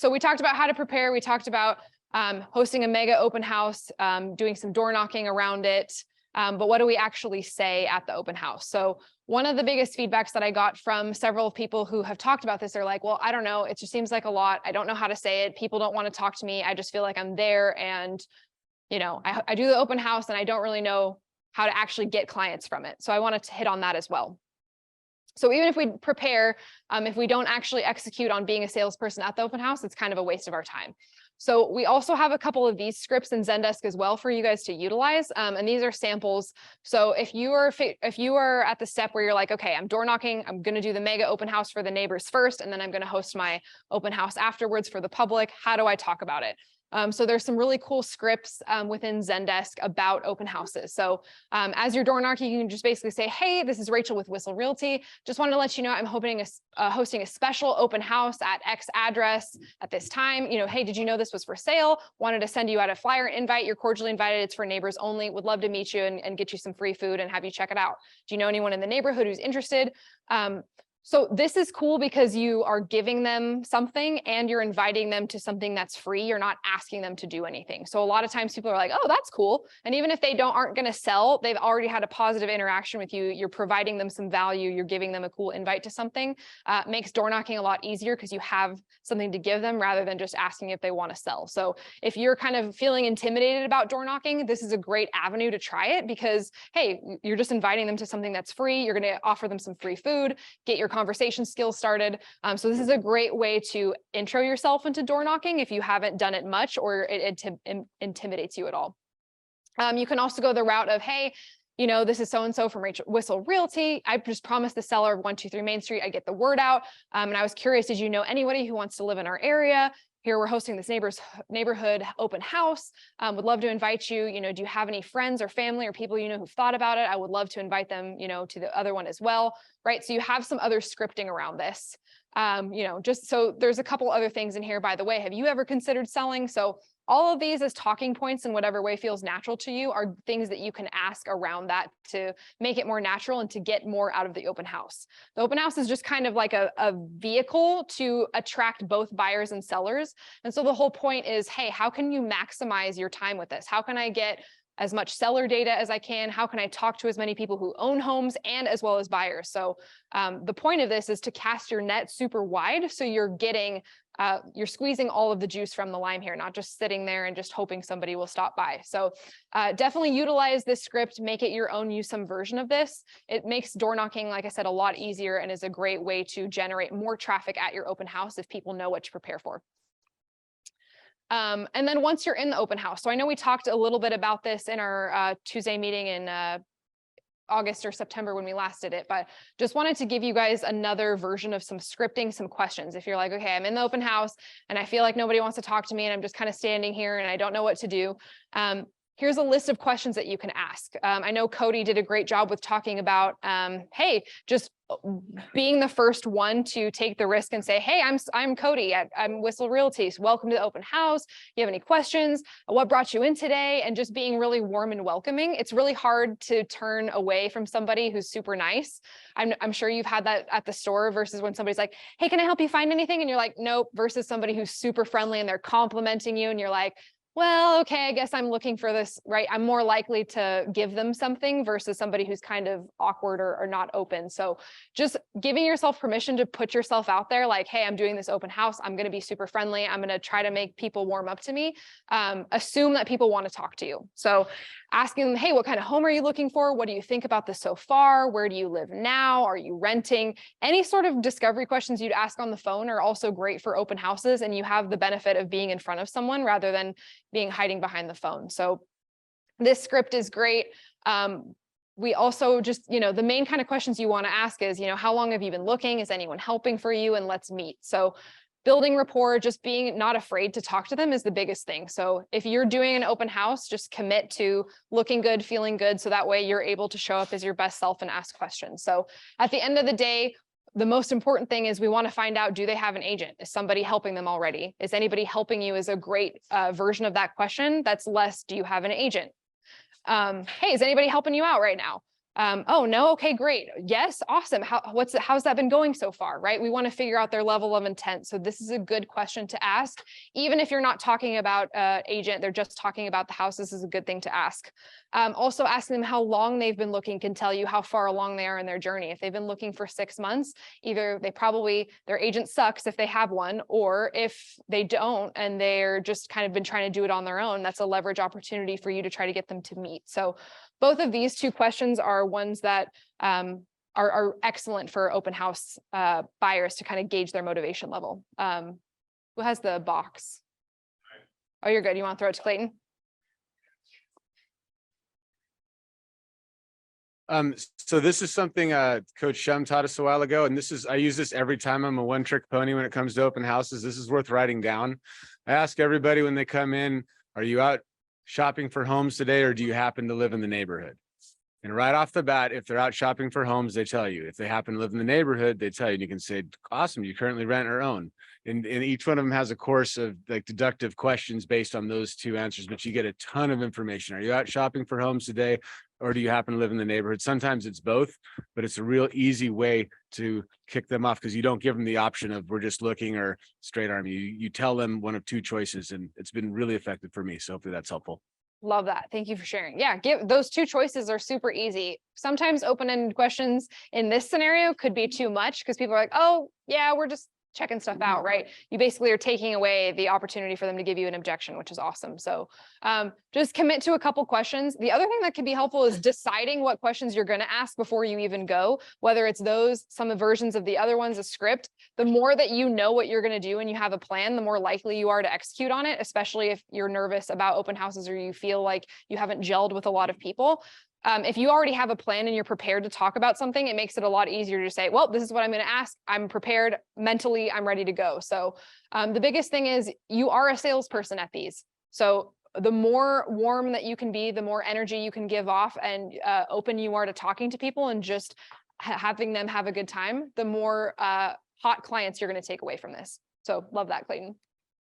so we talked about how to prepare. We talked about hosting a mega open house, doing some door knocking around it. But what do we actually say at the open house? So one of the biggest feedbacks that I got from several people who have talked about this, they're like, well, I don't know. It just seems like a lot. I don't know how to say it. People don't want to talk to me. I just feel like I'm there. And, you know, I do the open house and I don't really know how to actually get clients from it. So I wanted to hit on that as well. So even if we prepare, if we don't actually execute on being a salesperson at the open house, it's kind of a waste of our time. So we also have a couple of these scripts in Zendesk as well for you guys to utilize. And these are samples. So if you are at the step where you're like, okay, I'm door knocking, I'm going to do the mega open house for the neighbors first, and then I'm going to host my open house afterwards for the public. How do I talk about it? So there's some really cool scripts within Zendesk about open houses. So as you're door knocking, you can just basically say, hey, this is Rachel with Whissel Realty. Just wanted to let you know I'm hosting a special open house at X address at this time. You know, hey, did you know this was for sale? Wanted to send you out a flyer invite. You're cordially invited. It's for neighbors only. Would love to meet you and get you some free food and have you check it out. Do you know anyone in the neighborhood who's interested? So this is cool because you are giving them something and you're inviting them to something that's free. You're not asking them to do anything. So a lot of times people are like, oh, that's cool. And even if they aren't going to sell, they've already had a positive interaction with you. You're providing them some value. You're giving them a cool invite to something. Makes door knocking a lot easier because you have something to give them rather than just asking if they want to sell. So if you're kind of feeling intimidated about door knocking, this is a great avenue to try it because, hey, you're just inviting them to something that's free. You're going to offer them some free food, get your conversation skills started. So this is a great way to intro yourself into door knocking if you haven't done it much or it intimidates you at all. You can also go the route of, hey, you know, this is so-and-so from Whissel Realty. I just promised the seller of 123 Main Street, I get the word out. And I was curious, did you know anybody who wants to live in our area? Here we're hosting this neighborhood open house. Would love to invite you. You know, do you have any friends or family or people you know who've thought about it? I would love to invite them, you know, to the other one as well, right? So you have some other scripting around this. You know, just so there's a couple other things in here, by the way. Have you ever considered selling? So all of these as talking points in whatever way feels natural to you are things that you can ask around that to make it more natural and to get more out of the open house. The open house is just kind of like a vehicle to attract both buyers and sellers. And so the whole point is, hey, how can you maximize your time with this? How can I get as much seller data as I can? How can I talk to as many people who own homes and as well as buyers? So the point of this is to cast your net super wide. So you're getting, you're squeezing all of the juice from the lime here, not just sitting there and just hoping somebody will stop by. So definitely utilize this script, make it your own, use some version of this. It makes door knocking, like I said, a lot easier and is a great way to generate more traffic at your open house if people know what to prepare for. And then once you're in the open house, so I know we talked a little bit about this in our Tuesday meeting in August or September when we last did it, but just wanted to give you guys another version of some scripting, some questions. If you're like, okay, I'm in the open house and I feel like nobody wants to talk to me and I'm just kind of standing here and I don't know what to do. Here's a list of questions that you can ask. I know Cody did a great job with talking about, hey, just being the first one to take the risk and say, hey, I'm Cody, I'm Whissel Realty. Welcome to the open house. You have any questions? What brought you in today? And just being really warm and welcoming. It's really hard to turn away from somebody who's super nice. I'm sure you've had that at the store versus when somebody's like, hey, can I help you find anything? And you're like, nope, versus somebody who's super friendly and they're complimenting you and you're like, well, okay, I guess I'm looking for this, right? I'm more likely to give them something versus somebody who's kind of awkward or not open. So just giving yourself permission to put yourself out there like, hey, I'm doing this open house. I'm going to be super friendly. I'm going to try to make people warm up to me. Assume that people want to talk to you. So asking them, hey, what kind of home are you looking for? What do you think about this so far? Where do you live now? Are you renting? Any sort of discovery questions you'd ask on the phone are also great for open houses. And you have the benefit of being in front of someone rather than being hiding behind the phone. So this script is great. We also just, you know, the main kind of questions you want to ask is, you know, how long have you been looking? Is anyone helping for you? And let's meet. So building rapport, just being not afraid to talk to them is the biggest thing. So if you're doing an open house, just commit to looking good, feeling good. So that way you're able to show up as your best self and ask questions. So at the end of the day, the most important thing is we want to find out, do they have an agent? Is somebody helping them already? Is anybody helping you is a great version of that question. That's less, do you have an agent? Hey, is anybody helping you out right now? Oh, no. Okay, great. Yes. Awesome. How's that been going so far? Right. We want to figure out their level of intent. So this is a good question to ask. Even if you're not talking about agent, they're just talking about the house. This is a good thing to ask. Also asking them how long they've been looking can tell you how far along they are in their journey. If they've been looking for 6 months, either their agent sucks if they have one, or if they don't and they're just kind of been trying to do it on their own, that's a leverage opportunity for you to try to get them to meet. So both of these two questions are ones that are excellent for open house buyers to kind of gauge their motivation level. Who has the box? Oh, you're good. You want to throw it to Clayton? So this is something Coach Shum taught us a while ago, and I use this every time I'm a one-trick pony when it comes to open houses. This is worth writing down. I ask everybody when they come in, are you out shopping for homes today, or do you happen to live in the neighborhood? And right off the bat, if they're out shopping for homes, they tell you. If they happen to live in the neighborhood, they tell you. And you can say, awesome, you currently rent or own. And each one of them has a course of like deductive questions based on those two answers, but you get a ton of information. Are you out shopping for homes today, or do you happen to live in the neighborhood? Sometimes it's both, but it's a real easy way to kick them off because you don't give them the option of we're just looking or straight arm. You tell them one of two choices, and it's been really effective for me. So hopefully that's helpful. Love that. Thank you for sharing. Yeah, those two choices are super easy. Sometimes open-ended questions in this scenario could be too much because people are like, oh, yeah, we're just checking stuff out, right? You basically are taking away the opportunity for them to give you an objection, which is awesome. So just commit to a couple questions. The other thing that can be helpful is deciding what questions you're going to ask before you even go, whether it's some versions of the other ones, a script. The more that you know what you're going to do and you have a plan, the more likely you are to execute on it, especially if you're nervous about open houses or you feel like you haven't gelled with a lot of people. If you already have a plan and you're prepared to talk about something, it makes it a lot easier to say, well, this is what I'm going to ask. I'm prepared mentally. I'm ready to go. So the biggest thing is you are a salesperson at these. So the more warm that you can be, the more energy you can give off and open you are to talking to people and just having them have a good time, the more hot clients you're going to take away from this. So love that, Clayton.